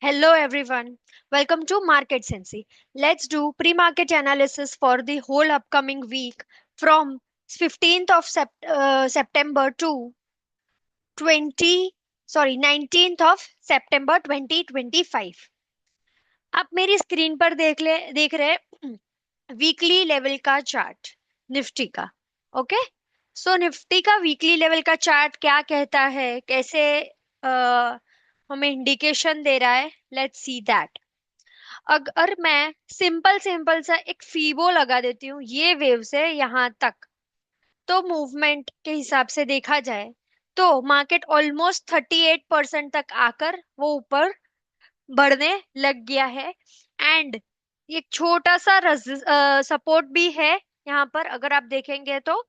Hello everyone. Welcome to Market Sensei. Let's do pre-market analysis for the whole upcoming week from 15th of September to 19th of September 2025. आप मेरी screen पर देख रहे हैं weekly level का chart Nifty का। Okay, सो Nifty का weekly level का चार्ट क्या कहता है, कैसे हमें इंडिकेशन दे रहा है। Let's see that. अगर मैं सिंपल सिंपल सा एक फीबो लगा देती हूँ ये वेव से यहाँ तक, तो मूवमेंट के हिसाब से देखा जाए तो मार्केट ऑलमोस्ट 38% तक आकर वो ऊपर बढ़ने लग गया है। एंड एक छोटा सा सपोर्ट भी है यहाँ पर, अगर आप देखेंगे तो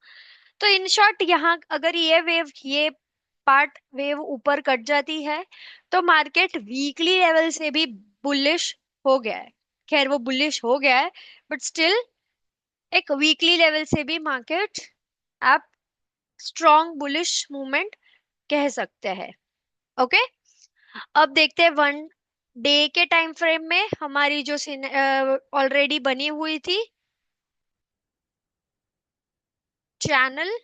इन शॉर्ट यहाँ अगर ये पार्ट वेव ऊपर कट जाती है तो मार्केट वीकली लेवल से भी बुलिश हो गया है। खैर वो बुलिश हो गया है, बट स्टिल एक वीकली लेवल से भी मार्केट आप स्ट्रॉन्ग बुलिश मूवमेंट कह सकते हैं। ओके, अब देखते हैं वन डे के टाइम फ्रेम में हमारी जो ऑलरेडी बनी हुई थी चैनल,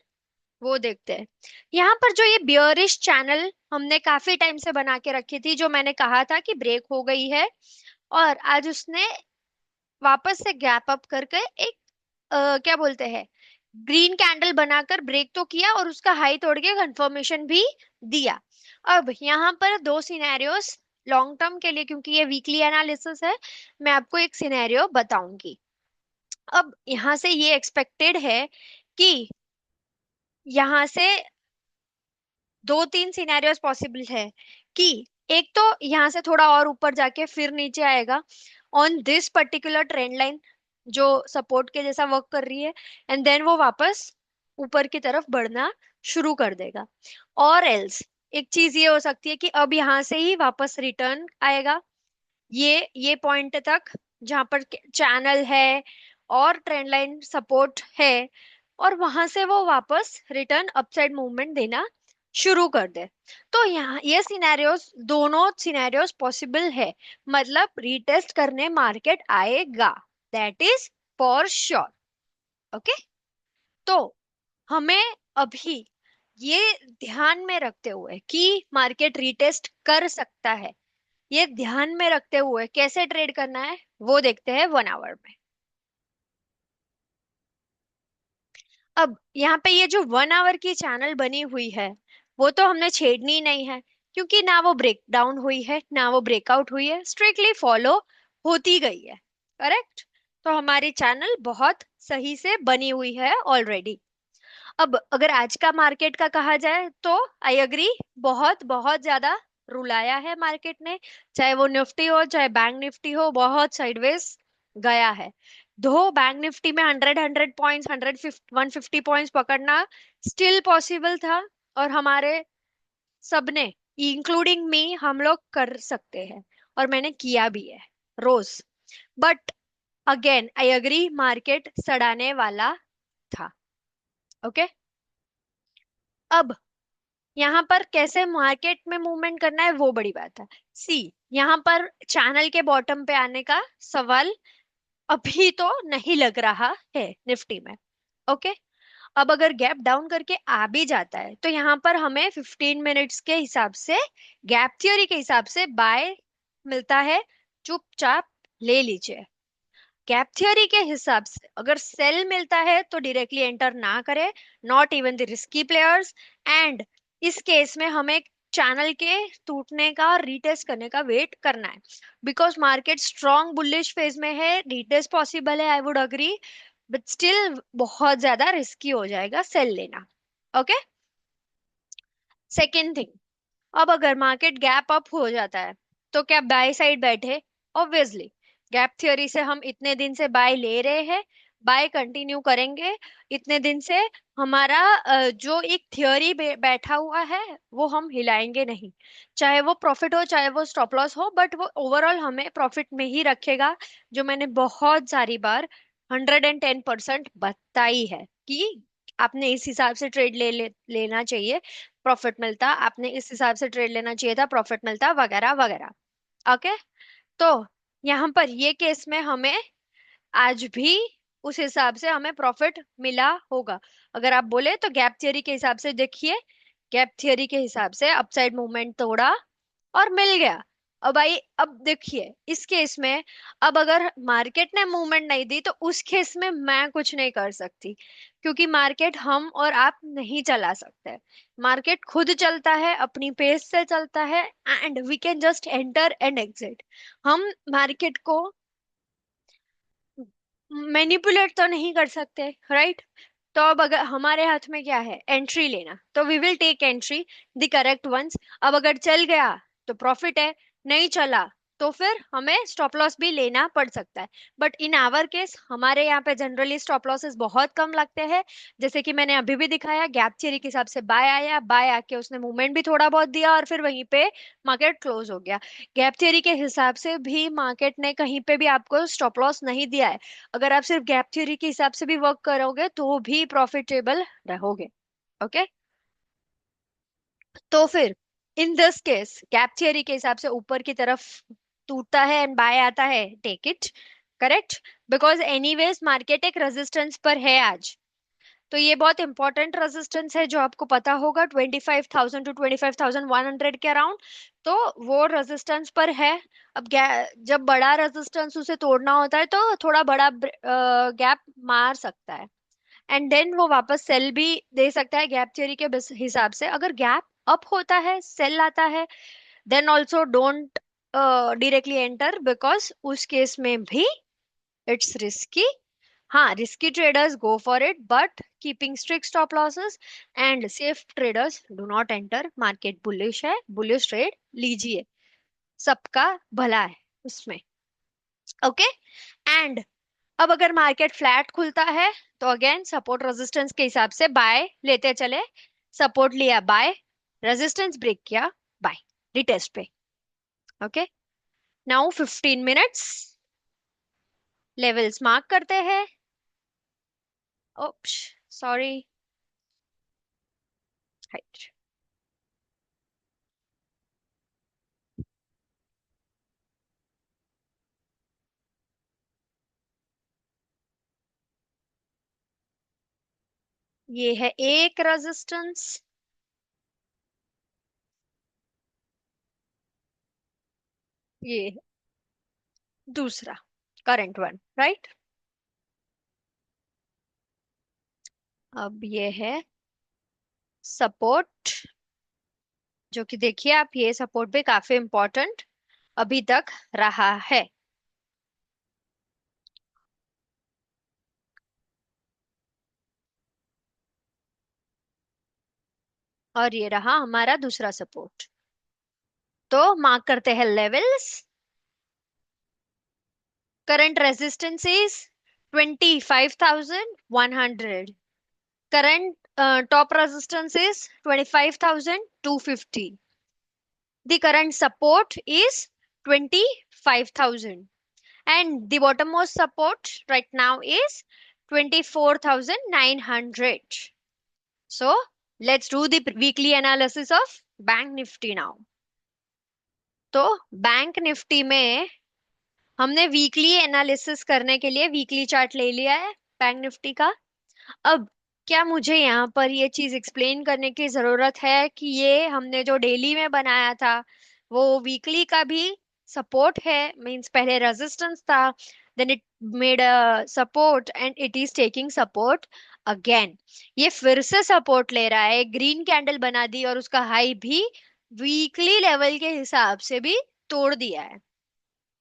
वो देखते हैं। यहाँ पर जो ये बियरिश चैनल हमने काफी टाइम से बना के रखी थी, जो मैंने कहा था कि ब्रेक हो गई है, और आज उसने वापस से गैप अप करके एक क्या बोलते हैं ग्रीन कैंडल बनाकर ब्रेक तो किया और उसका हाई तोड़ के कंफर्मेशन भी दिया। अब यहाँ पर दो सिनेरियोस लॉन्ग टर्म के लिए, क्योंकि ये वीकली एनालिसिस है, मैं आपको एक सिनेरियो बताऊंगी। अब यहाँ से ये एक्सपेक्टेड है कि यहाँ से दो तीन सिनेरियोस पॉसिबल है कि एक तो यहाँ से थोड़ा और ऊपर जाके फिर नीचे आएगा on this particular trend line जो सपोर्ट के जैसा वर्क कर रही है, एंड देन वो वापस ऊपर की तरफ बढ़ना शुरू कर देगा। और एल्स एक चीज ये हो सकती है कि अब यहाँ से ही वापस रिटर्न आएगा ये पॉइंट तक जहां पर चैनल है और ट्रेंड लाइन सपोर्ट है, और वहां से वो वापस रिटर्न अपसाइड मूवमेंट देना शुरू कर दे। तो यहाँ ये सिनेरियोस, दोनों सिनेरियोस पॉसिबल है, मतलब रीटेस्ट करने मार्केट आएगा, that is for sure. Okay, तो हमें अभी ये ध्यान में रखते हुए कि मार्केट रीटेस्ट कर सकता है, ये ध्यान में रखते हुए कैसे ट्रेड करना है वो देखते हैं 1 आवर में। अब यहाँ पे ये जो 1 आवर की चैनल बनी हुई है वो तो हमने छेड़नी नहीं है, क्योंकि ना वो ब्रेक डाउन हुई है ना वो ब्रेकआउट हुई है, स्ट्रिक्टली फॉलो होती गई है। करेक्ट, तो हमारी चैनल बहुत सही से बनी हुई है ऑलरेडी। अब अगर आज का मार्केट का कहा जाए तो आई अग्री, बहुत बहुत ज्यादा रुलाया है मार्केट ने। चाहे वो निफ्टी हो चाहे बैंक निफ्टी हो, बहुत साइडवेज गया है। दो बैंक निफ्टी में 100 पॉइंट्स 150 पॉइंट्स पकड़ना स्टिल पॉसिबल था, और हमारे सबने इंक्लूडिंग मी हम लोग कर सकते हैं, और मैंने किया भी है रोज। But again I agree, market सड़ाने वाला था। ओके, अब यहाँ पर कैसे मार्केट में मूवमेंट करना है वो बड़ी बात है। सी, यहाँ पर चैनल के बॉटम पे आने का सवाल अभी तो नहीं लग रहा है निफ्टी में। ओके, अब अगर गैप डाउन करके आ भी जाता है तो यहाँ पर हमें 15 मिनट्स के हिसाब से, गैप थ्योरी के हिसाब से बाय मिलता है, चुपचाप ले लीजिए। गैप थ्योरी के हिसाब से अगर सेल मिलता है तो डायरेक्टली एंटर ना करें, not even the risky players. And इस केस में हमें चैनल के टूटने का और रीटेस्ट करने का वेट करना है, because market strong bullish phase में है, रीटेस्ट पॉसिबल है, I would agree, but still बहुत ज्यादा रिस्की हो जाएगा सेल लेना। ओके, सेकेंड थिंग, अब अगर मार्केट गैप अप हो जाता है तो क्या बाय साइड बैठे? ऑब्वियसली, गैप थ्योरी से हम इतने दिन से बाय ले रहे हैं, बाय कंटिन्यू करेंगे इतने दिन से। हमारा जो एक थ्योरी बैठा हुआ है वो हम हिलाएंगे नहीं, चाहे वो प्रॉफिट हो चाहे वो स्टॉप लॉस हो, बट वो ओवरऑल हमें प्रॉफिट में ही रखेगा। जो मैंने बहुत सारी बार 110% बताई है कि आपने इस हिसाब से ट्रेड लेना चाहिए, प्रॉफिट मिलता, आपने इस हिसाब से ट्रेड लेना चाहिए था, प्रॉफिट मिलता, वगैरह वगैरह। ओके। तो यहाँ पर ये केस में हमें आज भी उस हिसाब से हमें प्रॉफिट मिला होगा। अगर आप बोले तो गैप थियरी के हिसाब से देखिए, गैप थियरी के हिसाब से अपसाइड मूवमेंट तोड़ा और मिल गया। अब आई, अब देखिए इस केस में, अब अगर मार्केट ने मूवमेंट नहीं दी तो उस केस में मैं कुछ नहीं कर सकती, क्योंकि मार्केट हम और आप नहीं चला सकते। मार्केट खुद चलता है, अपनी पेस से चलता है, and we can just enter and exit. हम मार्केट को मैनिपुलेट तो नहीं कर सकते, राइट? तो अब अगर हमारे हाथ में क्या है, एंट्री लेना, तो we will take entry, the correct ones. अब अगर चल गया तो प्रॉफिट है, नहीं चला तो फिर हमें स्टॉप लॉस भी लेना पड़ सकता है। बट इन आवर केस हमारे यहाँ पे जनरली स्टॉप लॉसेस बहुत कम लगते हैं। जैसे कि मैंने अभी भी दिखाया, गैप थ्योरी के हिसाब से बाय आया, बाय आके उसने मूवमेंट भी थोड़ा बहुत दिया और फिर वहीं पे मार्केट क्लोज हो गया। गैप थ्योरी के हिसाब से भी मार्केट ने कहीं पे भी आपको स्टॉप लॉस नहीं दिया है। अगर आप सिर्फ गैप थ्योरी के हिसाब से भी वर्क करोगे तो भी प्रॉफिटेबल रहोगे। ओके। तो फिर in this case gap theory के हिसाब से ऊपर की तरफ टूटता है एंड बाय आता है, take it, correct. Because anyways market एक रेजिस्टेंस पर है आज। तो ये बहुत इंपॉर्टेंट रेजिस्टेंस है जो आपको पता होगा, 25,000 टू 25,100 के अराउंड। तो वो रेजिस्टेंस पर है। अब जब बड़ा रेजिस्टेंस उसे तोड़ना होता है तो थोड़ा बड़ा गैप मार सकता है, एंड देन वो वापस सेल भी दे सकता है। गैप थ्योरी के हिसाब से अगर गैप अप होता है, सेल आता है, then also don't directly enter, because उस केस में भी इट्स रिस्की। हाँ, risky traders go for it, but keeping strict stop losses, and safe traders do not enter. Market bullish है, बुलिश ट्रेड लीजिए, सबका भला है उसमें। ओके। एंड अब अगर मार्केट फ्लैट खुलता है तो अगेन सपोर्ट रेजिस्टेंस के हिसाब से बाय लेते चले। सपोर्ट लिया, बाय। रेजिस्टेंस ब्रेक किया, बाय, रिटेस्ट पे। Okay. Now 15 minutes levels mark करते हैं। Oops, sorry, height. ये है एक रेजिस्टेंस, ये है दूसरा, करंट वन, राइट। अब ये है सपोर्ट, जो कि देखिए आप, ये सपोर्ट भी काफी इंपॉर्टेंट अभी तक रहा है। और ये रहा हमारा दूसरा सपोर्ट। तो मार्क करते हैं levels. Current resistance is 25,100। Current top resistance is 25,250। The current support is 25,000, and the bottommost support right now is 24,900. So let's do the weekly analysis of Bank Nifty now. तो bank Nifty में हमने weekly analysis करने के लिए weekly chart ले लिया है bank Nifty का। अब क्या मुझे यहाँ पर ये चीज एक्सप्लेन करने की जरूरत है कि ये हमने जो डेली में बनाया था वो वीकली का भी सपोर्ट है, मींस पहले रेजिस्टेंस था, then it made a support and it is taking support again. ये फिर से सपोर्ट ले रहा है, ग्रीन कैंडल बना दी और उसका हाई भी वीकली लेवल के हिसाब से भी तोड़ दिया है।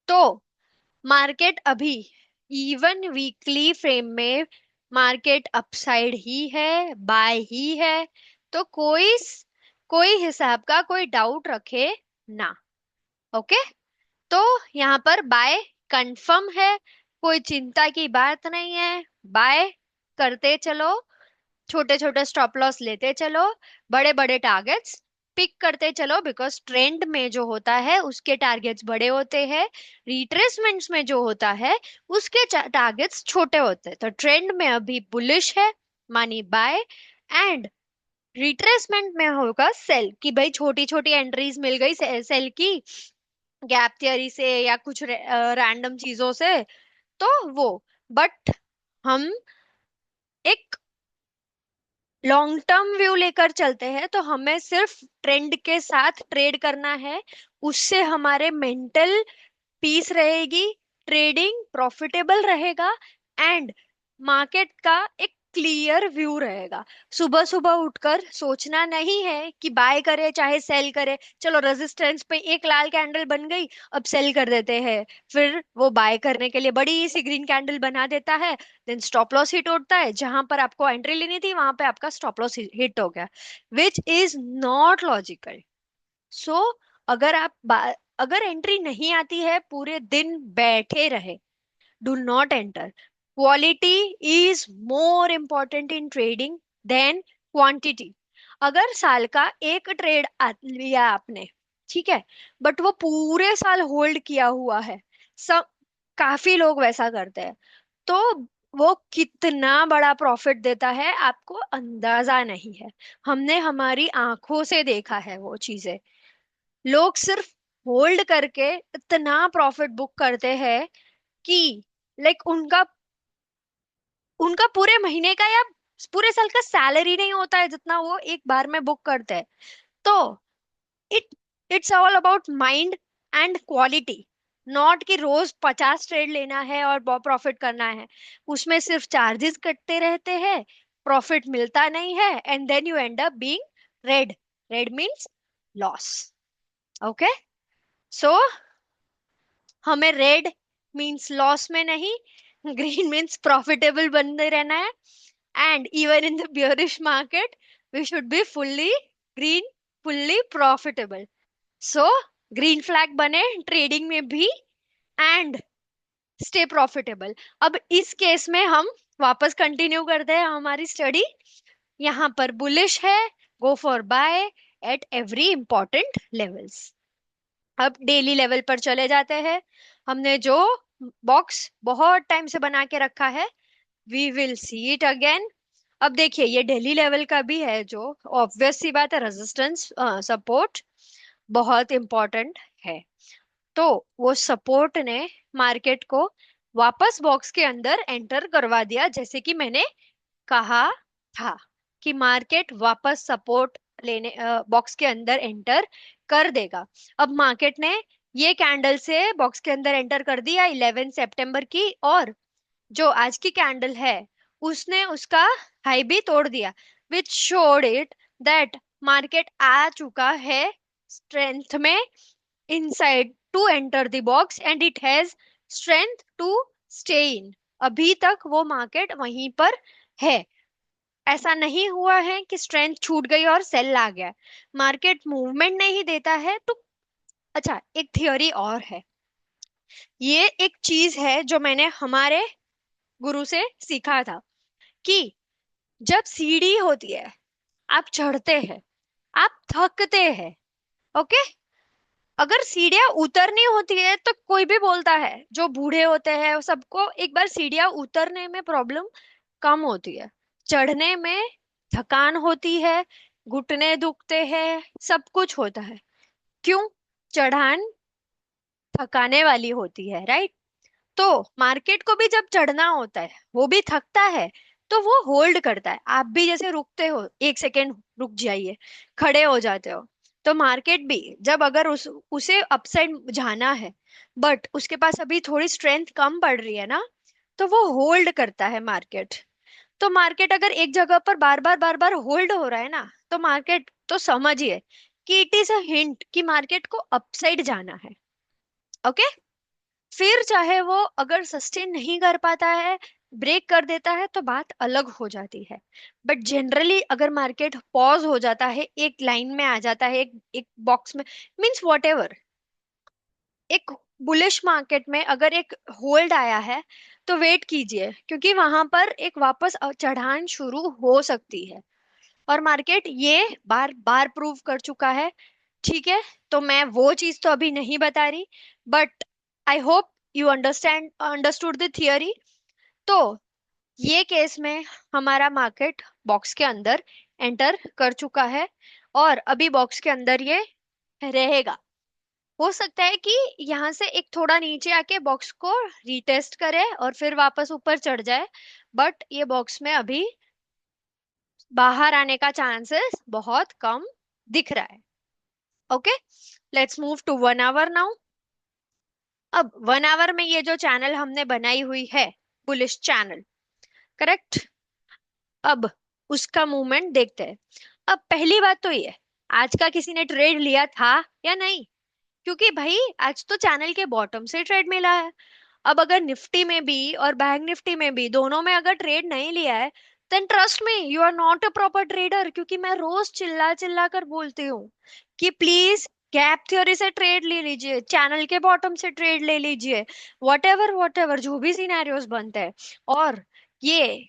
तो मार्केट अभी इवन वीकली फ्रेम में मार्केट अपसाइड ही है, बाय ही है। तो कोई हिसाब का कोई डाउट रखे ना। ओके। तो यहाँ पर बाय कंफर्म है, कोई चिंता की बात नहीं है। बाय करते चलो, छोटे छोटे स्टॉप लॉस लेते चलो, बड़े बड़े टारगेट्स पिक करते चलो, बिकॉज ट्रेंड में जो होता है उसके टारगेट्स बड़े होते हैं, रिट्रेसमेंट्स में जो होता है उसके टारगेट्स छोटे होते हैं। तो ट्रेंड में अभी बुलिश है, मानी बाय, एंड रिट्रेसमेंट में होगा सेल, कि भाई छोटी छोटी एंट्रीज मिल गई सेल की, गैप थियरी से या कुछ रैंडम चीजों से, तो वो, बट हम एक लॉन्ग टर्म व्यू लेकर चलते हैं, तो हमें सिर्फ ट्रेंड के साथ ट्रेड करना है। उससे हमारे मेंटल पीस रहेगी, ट्रेडिंग प्रॉफिटेबल रहेगा, एंड मार्केट का एक क्लियर व्यू रहेगा। सुबह सुबह उठकर सोचना नहीं है कि बाय करे चाहे सेल करे, चलो रेजिस्टेंस पे एक लाल कैंडल बन गई, अब सेल कर देते हैं। फिर वो बाय करने के लिए बड़ी सी ग्रीन कैंडल बना देता है, देन स्टॉप लॉस हिट होता है, जहां पर आपको एंट्री लेनी थी वहां पे आपका स्टॉप लॉस हिट हो गया, विच इज नॉट लॉजिकल। सो अगर अगर एंट्री नहीं आती है, पूरे दिन बैठे रहे, do not enter. Quality is more important in trading than quantity. अगर साल का एक ट्रेड लिया आपने, ठीक है, बट वो पूरे साल होल्ड किया हुआ है, सब काफी लोग वैसा करते हैं, तो वो कितना बड़ा प्रॉफिट देता है आपको अंदाजा नहीं है। हमने हमारी आंखों से देखा है वो चीजें। लोग सिर्फ होल्ड करके इतना प्रॉफिट बुक करते हैं कि लाइक उनका उनका पूरे महीने का या पूरे साल का सैलरी नहीं होता है जितना वो एक बार में बुक करते हैं। तो it it's all about mind and quality, not कि रोज 50 ट्रेड लेना है और बहुत प्रॉफिट करना है। उसमें सिर्फ चार्जेस कटते रहते हैं, प्रॉफिट मिलता नहीं है, and then you end up being red. Red means loss. Okay, so हमें रेड मींस लॉस में नहीं, ग्रीन मींस प्रॉफिटेबल बनते रहना है। And even in the bearish market we should be fully green, fully profitable. So green flag बने trading में भी, and stay profitable. अब इस केस में हम वापस कंटिन्यू करते हैं हमारी स्टडी। यहाँ पर बुलिश है, go for by at every important levels. अब डेली लेवल पर चले जाते हैं। हमने जो बॉक्स बहुत टाइम से बना के रखा है, we will see it again. अब देखिए ये डेली लेवल का भी है, जो ऑब्वियस सी बात है, रेजिस्टेंस सपोर्ट बहुत इंपॉर्टेंट है। तो वो सपोर्ट ने मार्केट को वापस बॉक्स के अंदर एंटर करवा दिया, जैसे कि मैंने कहा था कि मार्केट वापस सपोर्ट लेने बॉक्स के अंदर एंटर कर देगा। अब मार्केट ने ये कैंडल से बॉक्स के अंदर एंटर कर दिया 11 सितंबर की, और जो आज की कैंडल है उसने उसका हाई भी तोड़ दिया, which showed it that market आ चुका है स्ट्रेंथ में inside to enter the box, and it has strength to stay in. अभी तक वो मार्केट वहीं पर है। ऐसा नहीं हुआ है कि स्ट्रेंथ छूट गई और सेल आ गया। मार्केट मूवमेंट नहीं देता है तो। अच्छा, एक थियोरी और है। ये एक चीज है जो मैंने हमारे गुरु से सीखा था, कि जब सीढ़ी होती है, आप चढ़ते हैं, आप थकते हैं, ओके। अगर सीढ़ियां उतरनी होती है तो कोई भी बोलता है, जो बूढ़े होते हैं सबको एक बार सीढ़ियां उतरने में प्रॉब्लम कम होती है, चढ़ने में थकान होती है, घुटने दुखते हैं, सब कुछ होता है। क्यों? चढ़ान थकाने वाली होती है, राइट? तो मार्केट को भी जब चढ़ना होता है, वो भी थकता है, तो वो होल्ड करता है। आप भी जैसे रुकते हो, 1 सेकेंड रुक जाइए, खड़े हो जाते हो, तो मार्केट भी जब अगर उसे अपसाइड जाना है, बट उसके पास अभी थोड़ी स्ट्रेंथ कम पड़ रही है ना, तो वो होल्ड करता है मार्केट। तो मार्केट अगर एक जगह पर बार बार होल्ड हो रहा है ना, तो मार्केट तो समझिए कि इट इज अ हिंट कि मार्केट को अपसाइड जाना है। ओके, फिर चाहे वो अगर सस्टेन नहीं कर पाता है, ब्रेक कर देता है, तो बात अलग हो जाती है। बट जनरली अगर मार्केट पॉज हो जाता है, एक लाइन में आ जाता है, एक एक बॉक्स में, मींस वॉट एवर, एक बुलिश मार्केट में अगर एक होल्ड आया है, तो वेट कीजिए, क्योंकि वहां पर एक वापस चढ़ान शुरू हो सकती है। और मार्केट ये बार बार प्रूव कर चुका है। ठीक है, तो मैं वो चीज तो अभी नहीं बता रही, but I hope you understood the theory. तो ये केस में हमारा मार्केट बॉक्स के अंदर एंटर कर चुका है, और अभी बॉक्स के अंदर ये रहेगा। हो सकता है कि यहाँ से एक थोड़ा नीचे आके बॉक्स को रीटेस्ट करे और फिर वापस ऊपर चढ़ जाए, बट ये बॉक्स में अभी बाहर आने का चांसेस बहुत कम दिख रहा है। Okay, let's move to 1 hour now. अब 1 आवर में ये जो चैनल हमने बनाई हुई है, बुलिश चैनल, करेक्ट। अब उसका मूवमेंट देखते हैं। अब पहली बात तो ये, आज का किसी ने ट्रेड लिया था या नहीं? क्योंकि भाई आज तो चैनल के बॉटम से ट्रेड मिला है। अब अगर निफ्टी में भी और बैंक निफ्टी में भी दोनों में अगर ट्रेड नहीं लिया है, then trust me you are not a proper trader. क्योंकि मैं रोज चिल्ला चिल्ला कर बोलती हूँ कि प्लीज गैप थ्योरी से ट्रेड ले लीजिए, चैनल के बॉटम से ट्रेड ले लीजिए, वॉट एवर जो भी सिनेरियोस बनते हैं। और ये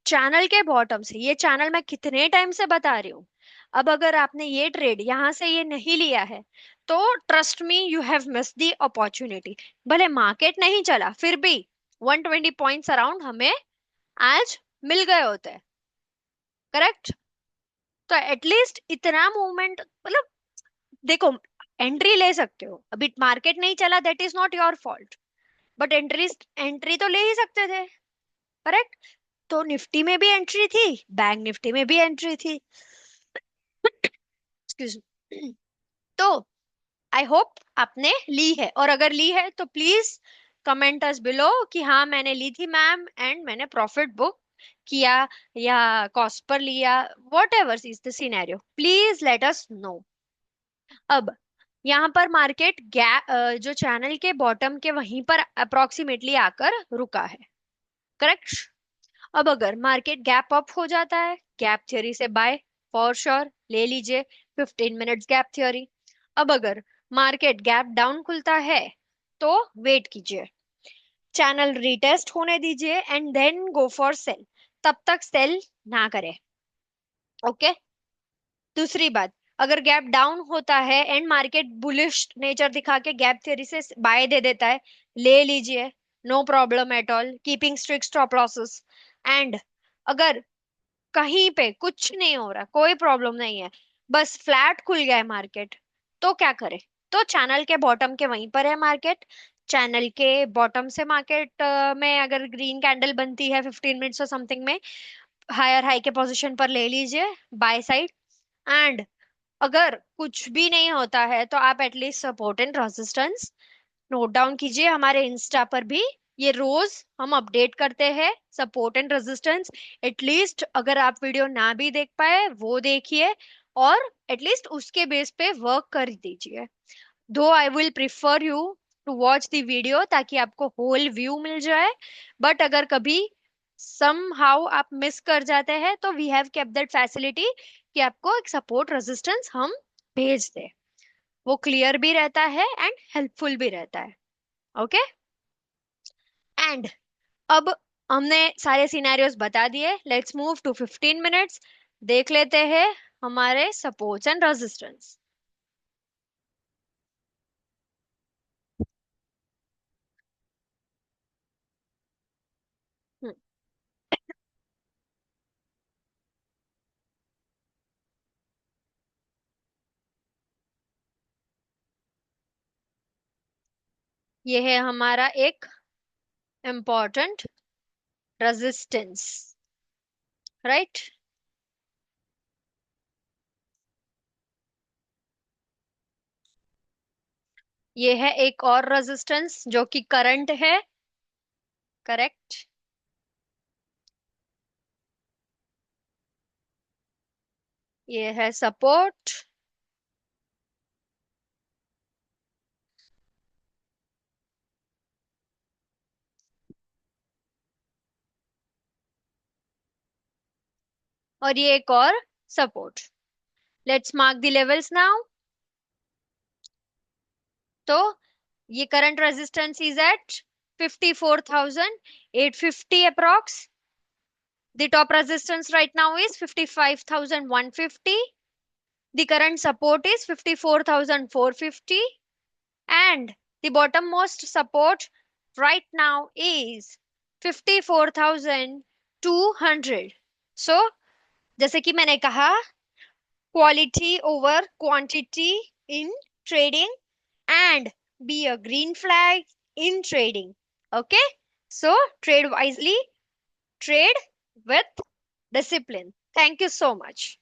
चैनल के बॉटम से, ये चैनल मैं कितने टाइम से बता रही हूँ। अब अगर आपने ये ट्रेड यहां से ये नहीं लिया है, तो trust me you have miss the opportunity. भले मार्केट नहीं चला, फिर भी 120 पॉइंट्स अराउंड हमें आज मिल गए होते हैं, करेक्ट। तो एटलीस्ट इतना मूवमेंट, मतलब देखो, एंट्री ले सकते हो, अभी मार्केट नहीं चला, that is not your fault, but entry entry तो ले ही सकते थे, करेक्ट। तो निफ्टी में भी एंट्री थी, बैंक निफ्टी में भी एंट्री थी। Excuse me. तो आई होप आपने ली है, और अगर ली है तो प्लीज कमेंट अस बिलो कि हाँ मैंने ली थी मैम, एंड मैंने प्रॉफिट बुक किया या कॉस्ट पर लिया, what ever is the scenario, please let us know. अब यहाँ पर मार्केट गैप, जो चैनल के बॉटम के वहीं पर अप्रोक्सीमेटली आकर रुका है, करेक्ट। अब अगर मार्केट गैप अप हो जाता है, गैप थ्योरी से बाय फॉर श्योर ले लीजिए, 15 मिनट्स गैप थ्योरी। अब अगर मार्केट गैप डाउन खुलता है, तो वेट कीजिए, चैनल रीटेस्ट होने दीजिए and then go for sell. तब तक सेल ना करें, ओके। दूसरी बात, अगर गैप डाउन होता है एंड मार्केट बुलिश नेचर दिखा के गैप थ्योरी से बाय दे देता है, ले लीजिए, no problem at all, keeping strict stop losses. And अगर कहीं पे कुछ नहीं हो रहा, कोई प्रॉब्लम नहीं है, बस फ्लैट खुल गया है मार्केट, तो क्या करे? तो चैनल के बॉटम के वहीं पर है मार्केट, चैनल के बॉटम से मार्केट में अगर ग्रीन कैंडल बनती है 15 मिनट्स और समथिंग में, हायर हाई के पोजीशन पर ले लीजिए बाय साइड। एंड अगर कुछ भी नहीं होता है, तो आप at least support and resistance note down कीजिए, हमारे इंस्टा पर भी ये रोज हम अपडेट करते हैं, सपोर्ट एंड रेजिस्टेंस। एटलीस्ट अगर आप वीडियो ना भी देख पाए, वो देखिए और एटलीस्ट उसके बेस पे वर्क कर दीजिए। Though I will prefer you to watch the video, ताकि आपको होल व्यू मिल जाए। बट अगर कभी सम हाउ आप मिस कर जाते हैं, तो we have kept that facility कि आपको एक सपोर्ट रेजिस्टेंस हम भेज दे। वो क्लियर भी रहता है एंड हेल्पफुल भी रहता है, ओके। एंड अब हमने सारे सिनेरियोस बता दिए, लेट्स मूव टू 15 मिनट्स। देख लेते हैं हमारे सपोर्ट्स एंड रेजिस्टेंस। ये है हमारा एक इम्पॉर्टेंट रेजिस्टेंस, राइट। ये है एक और रेजिस्टेंस जो कि करंट है, करेक्ट। ये है सपोर्ट, और ये एक और support. Let's mark the levels now. तो ये current resistance is at 54,850 approx. The top resistance right now is 55,150. The current support is 54,450. And the bottommost support right now is 54,200. So, जैसे कि मैंने कहा, quality over quantity in trading, and be a green flag in trading. Okay? So trade wisely, trade with discipline. Thank you so much.